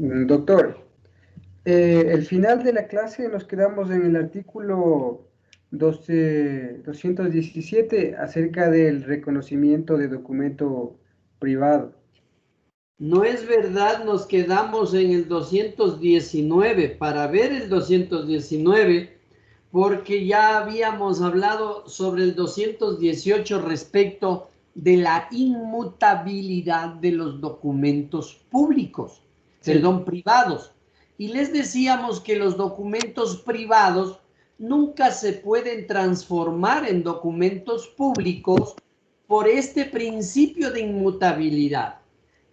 Doctor, el final de la clase nos quedamos en el artículo 217 acerca del reconocimiento de documento privado. No es verdad, nos quedamos en el 219 para ver el 219, porque ya habíamos hablado sobre el 218 respecto de la inmutabilidad de los documentos públicos, Sí, perdón, privados. Y les decíamos que los documentos privados nunca se pueden transformar en documentos públicos por este principio de inmutabilidad.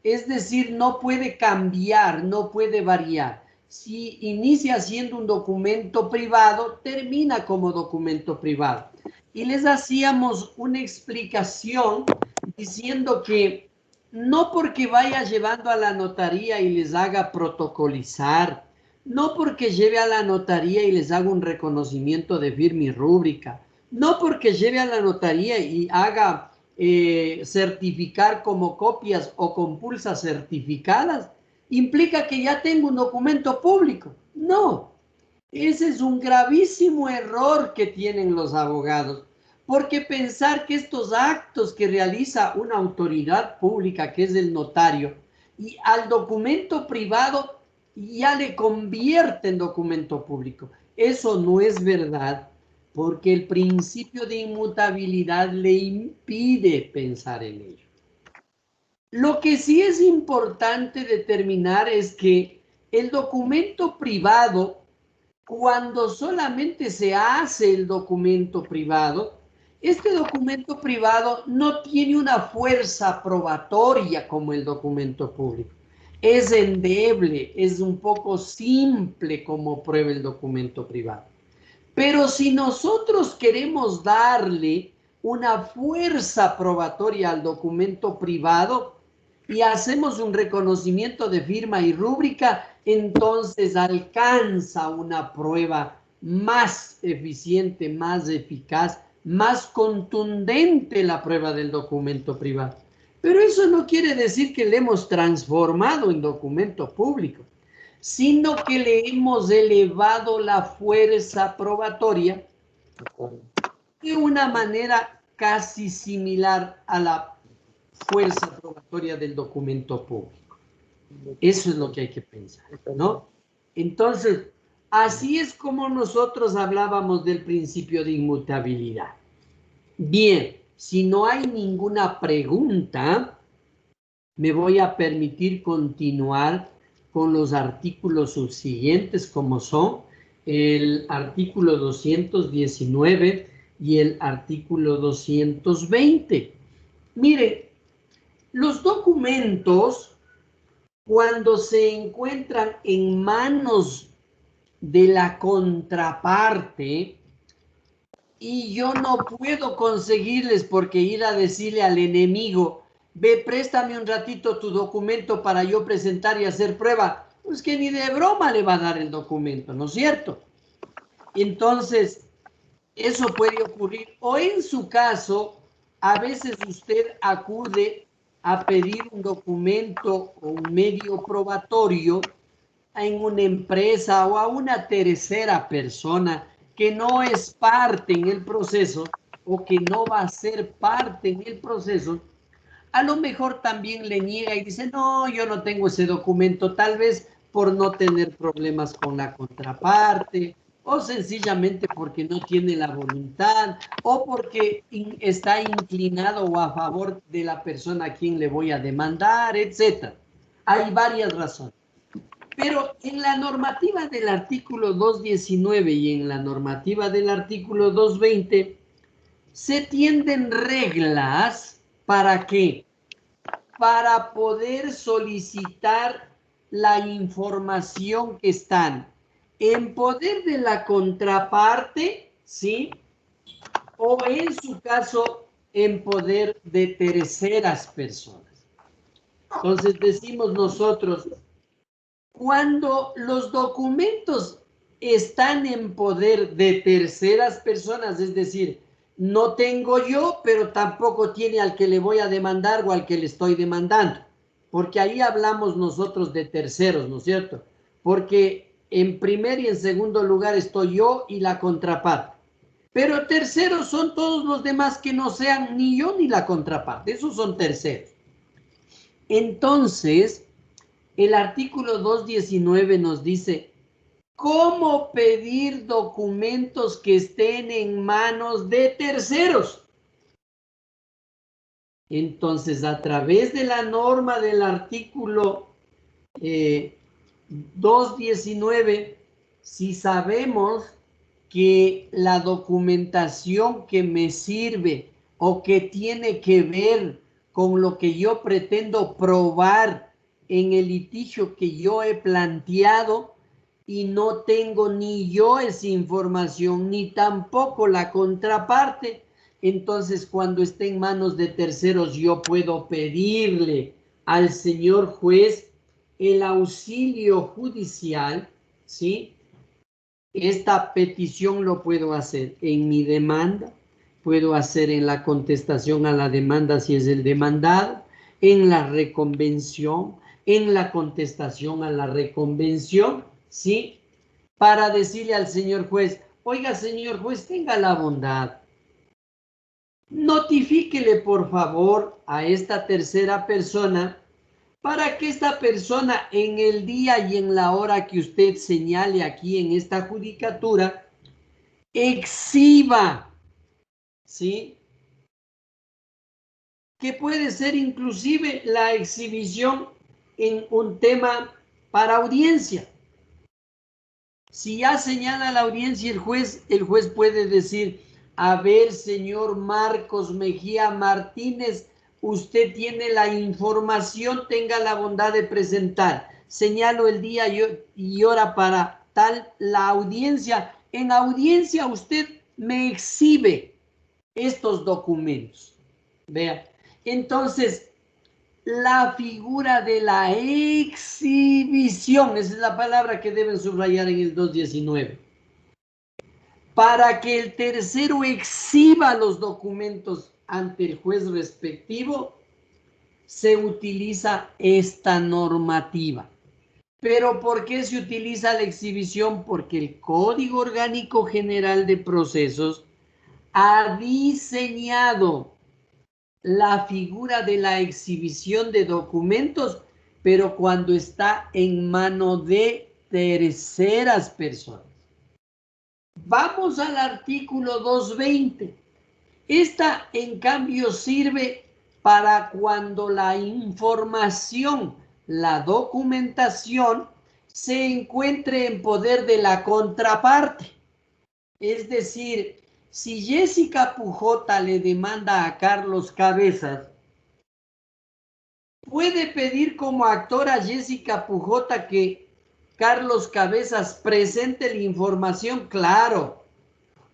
Es decir, no puede cambiar, no puede variar. Si inicia siendo un documento privado, termina como documento privado. Y les hacíamos una explicación diciendo que no porque vaya llevando a la notaría y les haga protocolizar, no porque lleve a la notaría y les haga un reconocimiento de firma y rúbrica, no porque lleve a la notaría y haga certificar como copias o con pulsas certificadas, implica que ya tengo un documento público. No, ese es un gravísimo error que tienen los abogados, porque pensar que estos actos que realiza una autoridad pública, que es el notario, y al documento privado ya le convierte en documento público. Eso no es verdad, porque el principio de inmutabilidad le impide pensar en ello. Lo que sí es importante determinar es que el documento privado, cuando solamente se hace el documento privado, este documento privado no tiene una fuerza probatoria como el documento público. Es endeble, es un poco simple como prueba el documento privado. Pero si nosotros queremos darle una fuerza probatoria al documento privado y hacemos un reconocimiento de firma y rúbrica, entonces alcanza una prueba más eficiente, más eficaz, más contundente la prueba del documento privado. Pero eso no quiere decir que le hemos transformado en documento público, sino que le hemos elevado la fuerza probatoria de una manera casi similar a la fuerza probatoria del documento público. Eso es lo que hay que pensar, ¿no? Entonces, así es como nosotros hablábamos del principio de inmutabilidad. Bien, si no hay ninguna pregunta, me voy a permitir continuar con los artículos subsiguientes, como son el artículo 219 y el artículo 220. Mire, los documentos, cuando se encuentran en manos de la contraparte, y yo no puedo conseguirles porque ir a decirle al enemigo, ve, préstame un ratito tu documento para yo presentar y hacer prueba, pues que ni de broma le va a dar el documento, ¿no es cierto? Entonces, eso puede ocurrir. O en su caso, a veces usted acude a pedir un documento o un medio probatorio en una empresa o a una tercera persona que no es parte en el proceso o que no va a ser parte en el proceso, a lo mejor también le niega y dice, no, yo no tengo ese documento, tal vez por no tener problemas con la contraparte, o sencillamente porque no tiene la voluntad, o porque está inclinado o a favor de la persona a quien le voy a demandar, etc. Hay varias razones. Pero en la normativa del artículo 219 y en la normativa del artículo 220 se tienden reglas para qué, para poder solicitar la información que están en poder de la contraparte, ¿sí? O en su caso, en poder de terceras personas. Entonces decimos nosotros, cuando los documentos están en poder de terceras personas, es decir, no tengo yo, pero tampoco tiene al que le voy a demandar o al que le estoy demandando. porque ahí hablamos nosotros de terceros, ¿no es cierto? Porque en primer y en segundo lugar estoy yo y la contraparte. Pero terceros son todos los demás que no sean ni yo ni la contraparte. Esos son terceros. Entonces, el artículo 219 nos dice, ¿cómo pedir documentos que estén en manos de terceros? Entonces, a través de la norma del artículo 219, si sabemos que la documentación que me sirve o que tiene que ver con lo que yo pretendo probar en el litigio que yo he planteado y no tengo ni yo esa información ni tampoco la contraparte, entonces cuando esté en manos de terceros yo puedo pedirle al señor juez el auxilio judicial, ¿sí? Esta petición lo puedo hacer en mi demanda, puedo hacer en la contestación a la demanda si es el demandado, en la reconvención, en la contestación a la reconvención, ¿sí? Para decirle al señor juez, oiga señor juez, tenga la bondad, notifíquele por favor a esta tercera persona para que esta persona en el día y en la hora que usted señale aquí en esta judicatura exhiba, ¿sí? Que puede ser inclusive la exhibición en un tema para audiencia. Si ya señala la audiencia el juez puede decir, a ver, señor Marcos Mejía Martínez, usted tiene la información, tenga la bondad de presentar. Señalo el día y hora para tal la audiencia. En audiencia usted me exhibe estos documentos. Vea, entonces, la figura de la exhibición, esa es la palabra que deben subrayar en el 219. Para que el tercero exhiba los documentos ante el juez respectivo, se utiliza esta normativa. ¿Pero por qué se utiliza la exhibición? Porque el Código Orgánico General de Procesos ha diseñado la figura de la exhibición de documentos, pero cuando está en mano de terceras personas. Vamos al artículo 220. Esta, en cambio, sirve para cuando la información, la documentación, se encuentre en poder de la contraparte. Es decir, si Jessica Pujota le demanda a Carlos Cabezas, puede pedir como actor a Jessica Pujota que Carlos Cabezas presente la información, claro.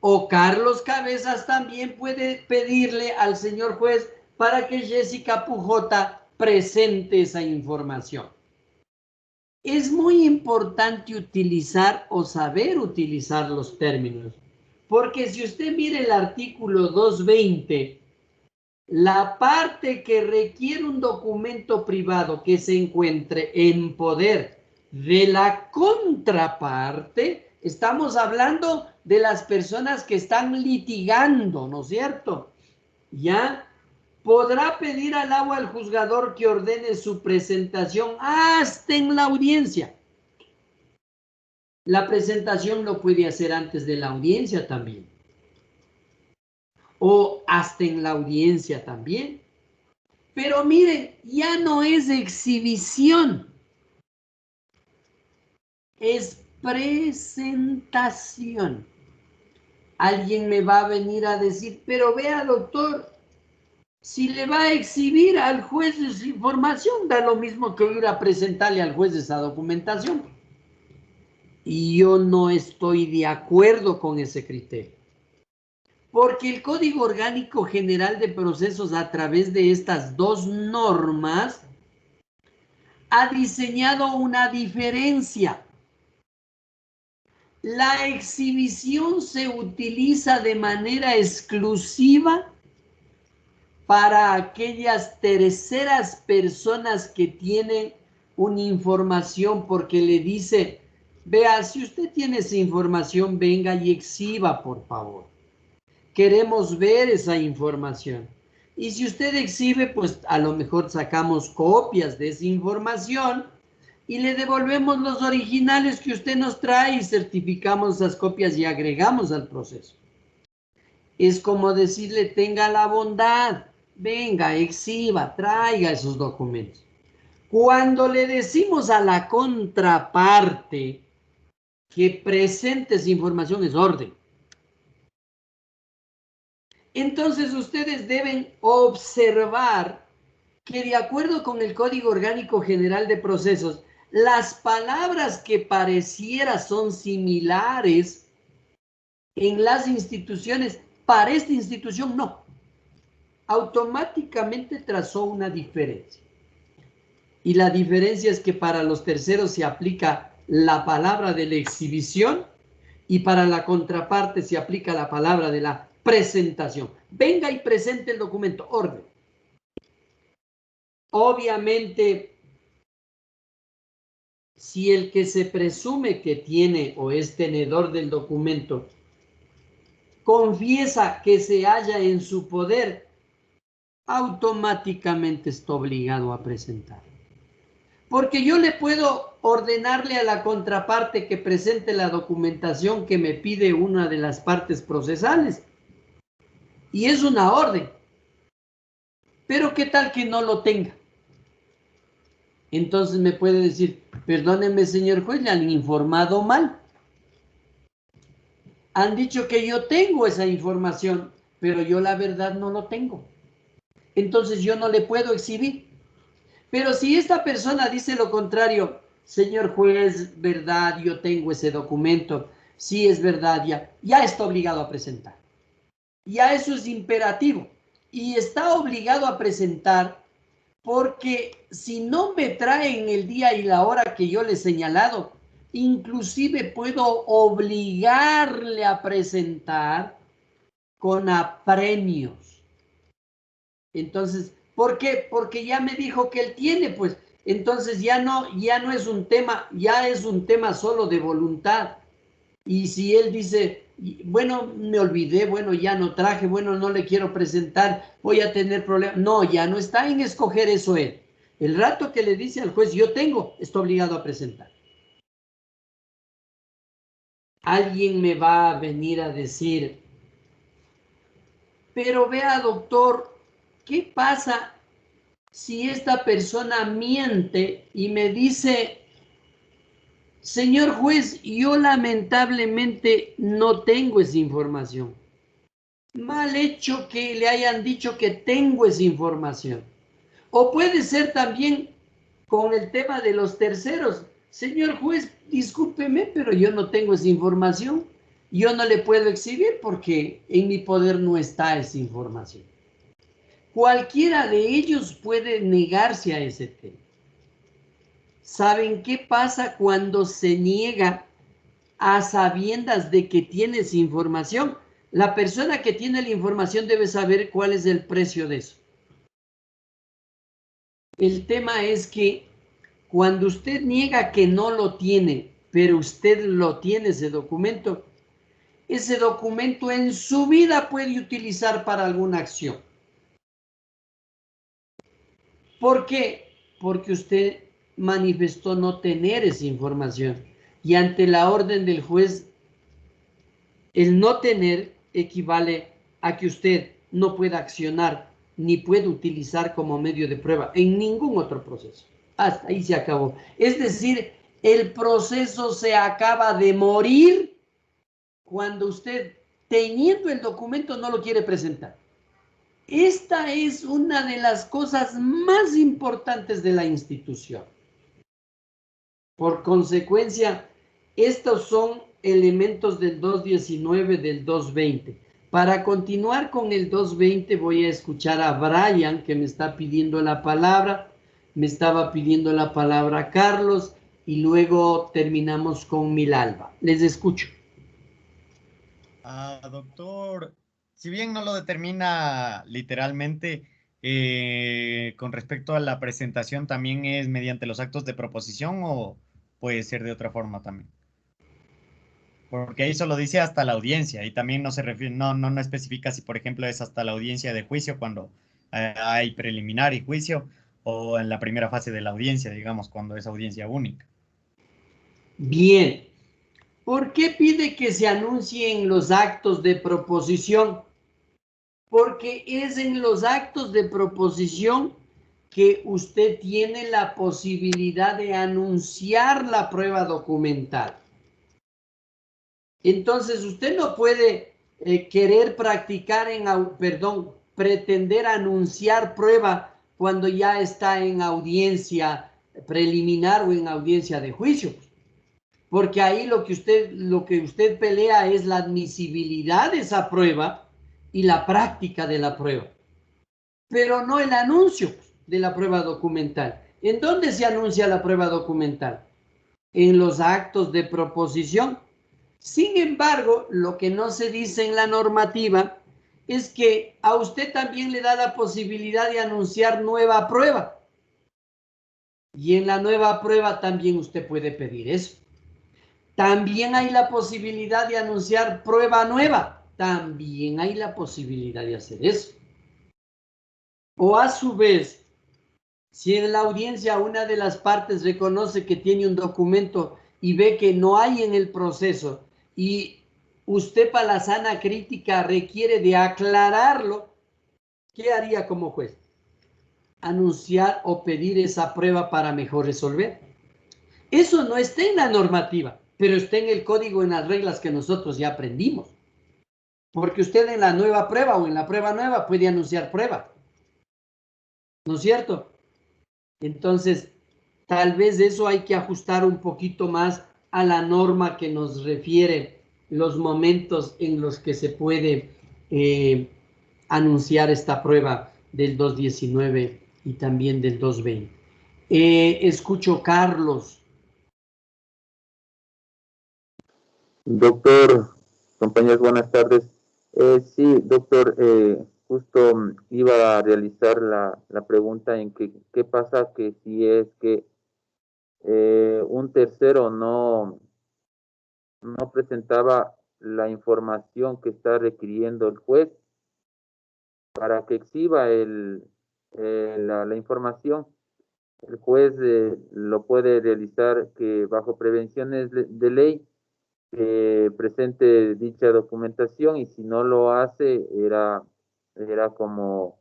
O Carlos Cabezas también puede pedirle al señor juez para que Jessica Pujota presente esa información. Es muy importante utilizar o saber utilizar los términos, porque si usted mira el artículo 220, la parte que requiere un documento privado que se encuentre en poder de la contraparte, estamos hablando de las personas que están litigando, ¿no es cierto? Ya podrá pedir al juzgador que ordene su presentación hasta en la audiencia. La presentación lo puede hacer antes de la audiencia también. O hasta en la audiencia también. Pero miren, ya no es exhibición. Es presentación. Alguien me va a venir a decir, pero vea, doctor, si le va a exhibir al juez esa información, da lo mismo que ir a presentarle al juez esa documentación. Y yo no estoy de acuerdo con ese criterio. Porque el Código Orgánico General de Procesos, a través de estas dos normas, ha diseñado una diferencia. La exhibición se utiliza de manera exclusiva para aquellas terceras personas que tienen una información, porque le dice, vea, si usted tiene esa información, venga y exhiba, por favor. Queremos ver esa información. Y si usted exhibe, pues a lo mejor sacamos copias de esa información y le devolvemos los originales que usted nos trae y certificamos esas copias y agregamos al proceso. Es como decirle, tenga la bondad, venga, exhiba, traiga esos documentos. Cuando le decimos a la contraparte que presente esa información, es orden. Entonces ustedes deben observar que de acuerdo con el Código Orgánico General de Procesos, las palabras que pareciera son similares en las instituciones, para esta institución no. Automáticamente trazó una diferencia. Y la diferencia es que para los terceros se aplica la palabra de la exhibición y para la contraparte se aplica la palabra de la presentación. Venga y presente el documento, orden. Obviamente, si el que se presume que tiene o es tenedor del documento confiesa que se halla en su poder, automáticamente está obligado a presentar. Porque yo le puedo ordenarle a la contraparte que presente la documentación que me pide una de las partes procesales. Y es una orden. Pero ¿qué tal que no lo tenga? Entonces me puede decir, perdóneme señor juez, le han informado mal. Han dicho que yo tengo esa información, pero yo la verdad no lo tengo. Entonces yo no le puedo exhibir. Pero si esta persona dice lo contrario, señor juez, verdad, yo tengo ese documento, sí es verdad, ya está obligado a presentar. Ya eso es imperativo. Y está obligado a presentar porque si no me traen el día y la hora que yo le he señalado, inclusive puedo obligarle a presentar con apremios. Entonces, ¿por qué? Porque ya me dijo que él tiene, pues, entonces ya no es un tema, ya es un tema solo de voluntad. Y si él dice, bueno, me olvidé, bueno, ya no traje, bueno, no le quiero presentar, voy a tener problemas. No, ya no está en escoger eso él. El rato que le dice al juez, yo tengo, está obligado a presentar. Alguien me va a venir a decir, pero vea, doctor, ¿qué pasa si esta persona miente y me dice, señor juez, yo lamentablemente no tengo esa información? Mal hecho que le hayan dicho que tengo esa información. O puede ser también con el tema de los terceros. Señor juez, discúlpeme, pero yo no tengo esa información. Yo no le puedo exhibir porque en mi poder no está esa información. Cualquiera de ellos puede negarse a ese tema. ¿Saben qué pasa cuando se niega a sabiendas de que tienes información? La persona que tiene la información debe saber cuál es el precio de eso. El tema es que cuando usted niega que no lo tiene, pero usted lo tiene ese documento en su vida puede utilizar para alguna acción. ¿Por qué? Porque usted manifestó no tener esa información y ante la orden del juez, el no tener equivale a que usted no pueda accionar ni puede utilizar como medio de prueba en ningún otro proceso. Hasta ahí se acabó. Es decir, el proceso se acaba de morir cuando usted, teniendo el documento, no lo quiere presentar. Esta es una de las cosas más importantes de la institución. Por consecuencia, estos son elementos del 219, del 220. Para continuar con el 220 voy a escuchar a Brian, que me está pidiendo la palabra. Me estaba pidiendo la palabra Carlos y luego terminamos con Milalba. Les escucho. Doctor, si bien no lo determina literalmente, con respecto a la presentación, ¿también es mediante los actos de proposición o puede ser de otra forma también? Porque ahí solo dice hasta la audiencia y también no se refiere, no especifica si, por ejemplo, es hasta la audiencia de juicio cuando hay preliminar y juicio o en la primera fase de la audiencia, digamos, cuando es audiencia única. Bien. ¿Por qué pide que se anuncien los actos de proposición? Porque es en los actos de proposición que usted tiene la posibilidad de anunciar la prueba documental. Entonces, usted no puede querer practicar pretender anunciar prueba cuando ya está en audiencia preliminar o en audiencia de juicio. Porque ahí lo que usted pelea es la admisibilidad de esa prueba y la práctica de la prueba, pero no el anuncio de la prueba documental. ¿En dónde se anuncia la prueba documental? En los actos de proposición. Sin embargo, lo que no se dice en la normativa es que a usted también le da la posibilidad de anunciar nueva prueba. Y en la nueva prueba también usted puede pedir eso. También hay la posibilidad de anunciar prueba nueva. También hay la posibilidad de hacer eso. O a su vez, si en la audiencia una de las partes reconoce que tiene un documento y ve que no hay en el proceso y usted para la sana crítica requiere de aclararlo, ¿qué haría como juez? Anunciar o pedir esa prueba para mejor resolver. Eso no está en la normativa, pero está en el código, en las reglas que nosotros ya aprendimos. Porque usted en la nueva prueba o en la prueba nueva puede anunciar prueba. ¿No es cierto? Entonces, tal vez eso hay que ajustar un poquito más a la norma que nos refiere los momentos en los que se puede anunciar esta prueba del 219 y también del 220. Escucho Carlos. Doctor, compañeros, buenas tardes. Sí, doctor, justo iba a realizar la pregunta en que qué pasa que si es que un tercero no presentaba la información que está requiriendo el juez para que exhiba la información. El juez lo puede realizar que bajo prevenciones de ley presente dicha documentación, y si no lo hace era como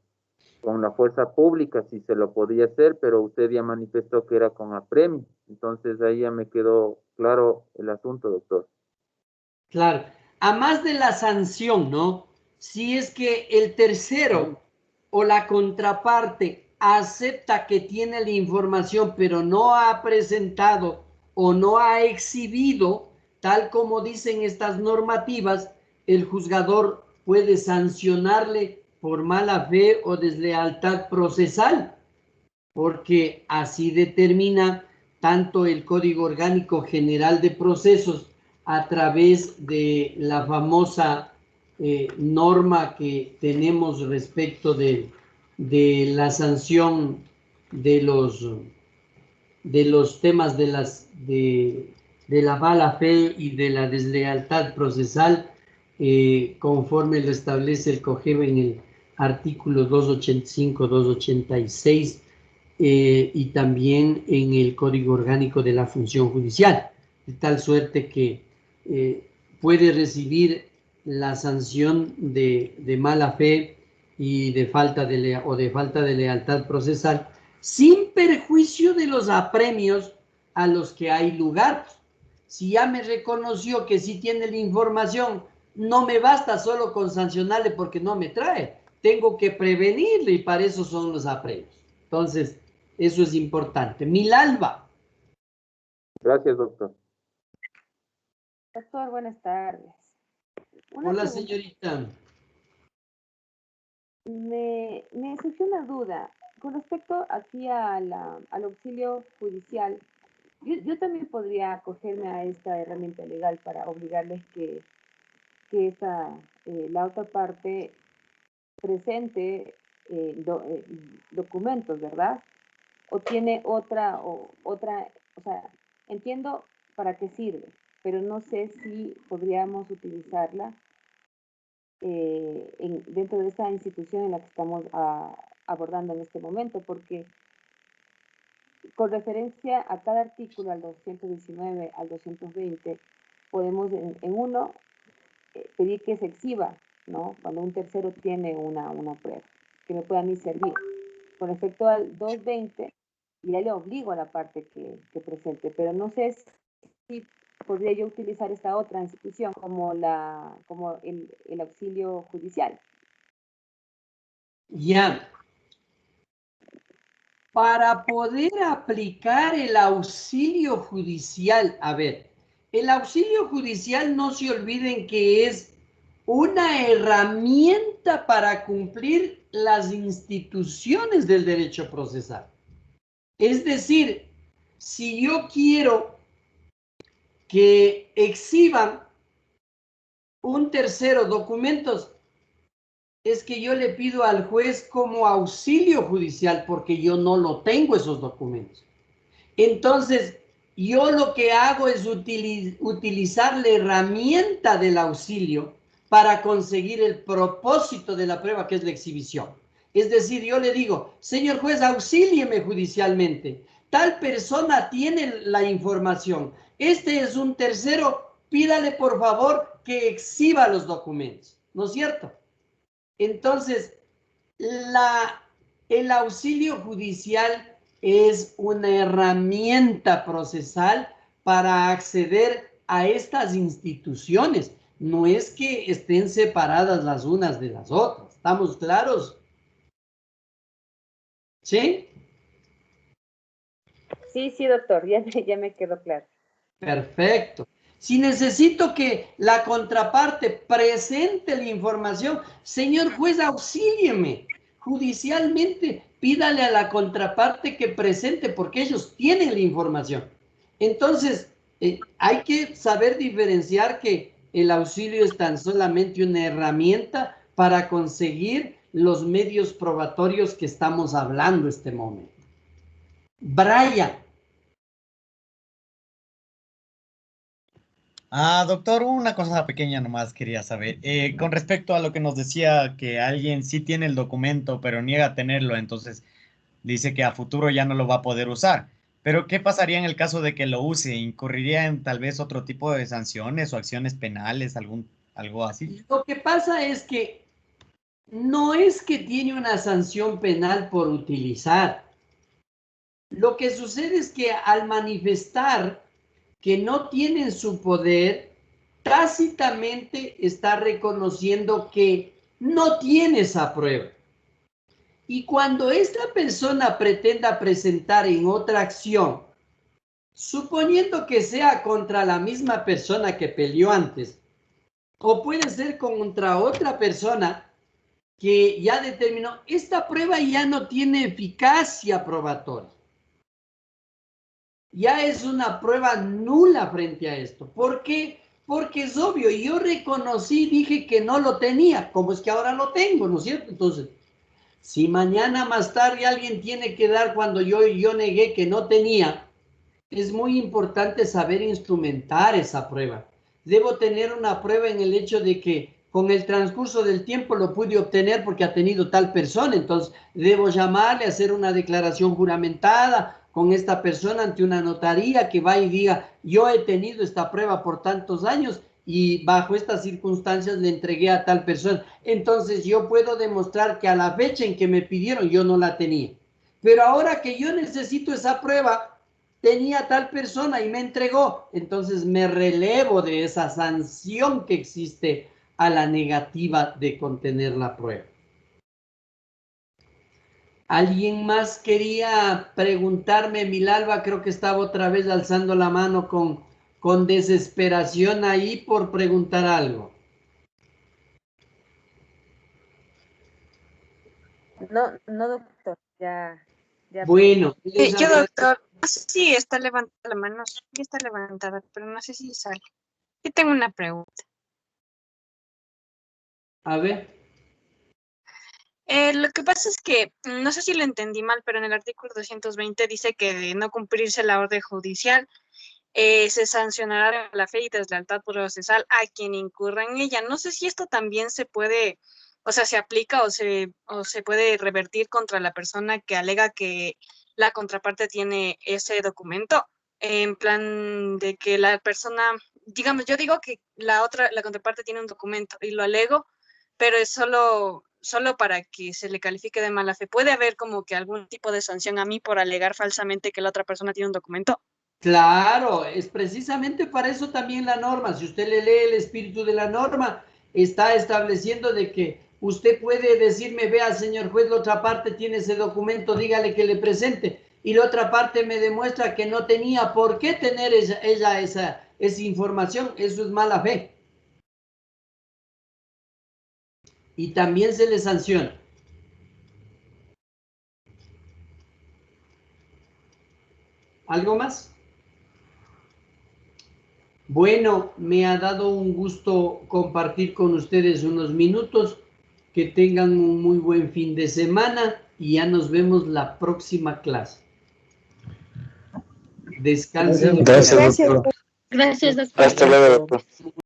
con la fuerza pública si se lo podía hacer, pero usted ya manifestó que era con apremio. Entonces ahí ya me quedó claro el asunto, doctor. Claro, a más de la sanción, ¿no? Si es que el tercero o la contraparte acepta que tiene la información, pero no ha presentado o no ha exhibido, tal como dicen estas normativas, el juzgador puede sancionarle por mala fe o deslealtad procesal, porque así determina tanto el Código Orgánico General de Procesos a través de la famosa norma que tenemos respecto de la sanción de los temas de la mala fe y de la deslealtad procesal, conforme lo establece el COGEB en el artículo 285, 286, y también en el Código Orgánico de la Función Judicial, de tal suerte que puede recibir la sanción de mala fe y de falta de lealtad procesal sin perjuicio de los apremios a los que hay lugar. Si ya me reconoció que sí tiene la información, no me basta solo con sancionarle porque no me trae, tengo que prevenirle y para eso son los apremios. Entonces, eso es importante. Milalba. Gracias, doctor. Doctor, buenas tardes. Hola, señorita. Me surgió una duda con respecto aquí al auxilio judicial. Yo también podría acogerme a esta herramienta legal para obligarles que la otra parte presente documentos, ¿verdad? O tiene otra, o sea, entiendo para qué sirve, pero no sé si podríamos utilizarla dentro de esta institución en la que estamos abordando en este momento, porque con referencia a cada artículo, al 219, al 220, podemos en uno pedir que se exhiba, ¿no? Cuando un tercero tiene una prueba, que me pueda a mí servir. Con respecto al 220, ya le obligo a la parte que presente, pero no sé si podría yo utilizar esta otra institución como el auxilio judicial. Ya. Para poder aplicar el auxilio judicial, a ver, el auxilio judicial no se olviden que es una herramienta para cumplir las instituciones del derecho procesal. Es decir, si yo quiero que exhiban un tercero documentos, es que yo le pido al juez como auxilio judicial porque yo no lo tengo esos documentos. Entonces, yo lo que hago es utilizar la herramienta del auxilio para conseguir el propósito de la prueba, que es la exhibición. Es decir, yo le digo, señor juez, auxílieme judicialmente. Tal persona tiene la información. Este es un tercero, pídale por favor que exhiba los documentos. ¿No es cierto? Entonces, el auxilio judicial es una herramienta procesal para acceder a estas instituciones. No es que estén separadas las unas de las otras. ¿Estamos claros? ¿Sí? Sí, doctor, ya me quedó claro. Perfecto. Si necesito que la contraparte presente la información, señor juez, auxílieme. Judicialmente, pídale a la contraparte que presente, porque ellos tienen la información. Entonces, hay que saber diferenciar que el auxilio es tan solamente una herramienta para conseguir los medios probatorios que estamos hablando este momento. Brian. Doctor, una cosa pequeña nomás quería saber. Con respecto a lo que nos decía que alguien sí tiene el documento, pero niega tenerlo, entonces dice que a futuro ya no lo va a poder usar. Pero, ¿qué pasaría en el caso de que lo use? ¿Incurriría en tal vez otro tipo de sanciones o acciones penales, algo así? Lo que pasa es que no es que tiene una sanción penal por utilizar. Lo que sucede es que al manifestar que no tiene en su poder, tácitamente está reconociendo que no tiene esa prueba. Y cuando esta persona pretenda presentar en otra acción, suponiendo que sea contra la misma persona que peleó antes, o puede ser contra otra persona que ya determinó, esta prueba ya no tiene eficacia probatoria. Ya es una prueba nula frente a esto. ¿Por qué? Porque es obvio, yo reconocí, dije que no lo tenía, como es que ahora lo tengo, ¿no es cierto? Entonces, si mañana más tarde alguien tiene que dar cuando yo negué que no tenía, es muy importante saber instrumentar esa prueba. Debo tener una prueba en el hecho de que con el transcurso del tiempo lo pude obtener porque ha tenido tal persona. Entonces, debo llamarle, hacer una declaración juramentada con esta persona ante una notaría que va y diga, yo he tenido esta prueba por tantos años y bajo estas circunstancias le entregué a tal persona. Entonces, yo puedo demostrar que a la fecha en que me pidieron yo no la tenía. Pero ahora que yo necesito esa prueba, tenía tal persona y me entregó, entonces me relevo de esa sanción que existe a la negativa de contener la prueba. ¿Alguien más quería preguntarme? Milalba creo que estaba otra vez alzando la mano con desesperación ahí por preguntar algo. No, doctor, ya Bueno, Yo, doctor, no sé si está levantada la mano, sí está levantada, pero no sé si sale. Yo tengo una pregunta. a ver. Lo que pasa es que, no sé si lo entendí mal, pero en el artículo 220 dice que de no cumplirse la orden judicial, se sancionará la fe y deslealtad procesal a quien incurra en ella. No sé si esto también se puede, o sea, se aplica o se puede revertir contra la persona que alega que la contraparte tiene ese documento, en plan de que la persona, digamos, yo digo que la contraparte tiene un documento y lo alego, pero es solo para que se le califique de mala fe. ¿Puede haber como que algún tipo de sanción a mí por alegar falsamente que la otra persona tiene un documento? Claro, es precisamente para eso también la norma. Si usted le lee el espíritu de la norma, está estableciendo de que usted puede decirme, vea, señor juez, la otra parte tiene ese documento, dígale que le presente. Y la otra parte me demuestra que no tenía por qué tener ella esa información. Eso es mala fe. Y también se le sanciona. ¿Algo más? Bueno, me ha dado un gusto compartir con ustedes unos minutos. Que tengan un muy buen fin de semana y ya nos vemos la próxima clase. Descansen. Gracias, doctor. Gracias, doctor. Hasta luego, doctor.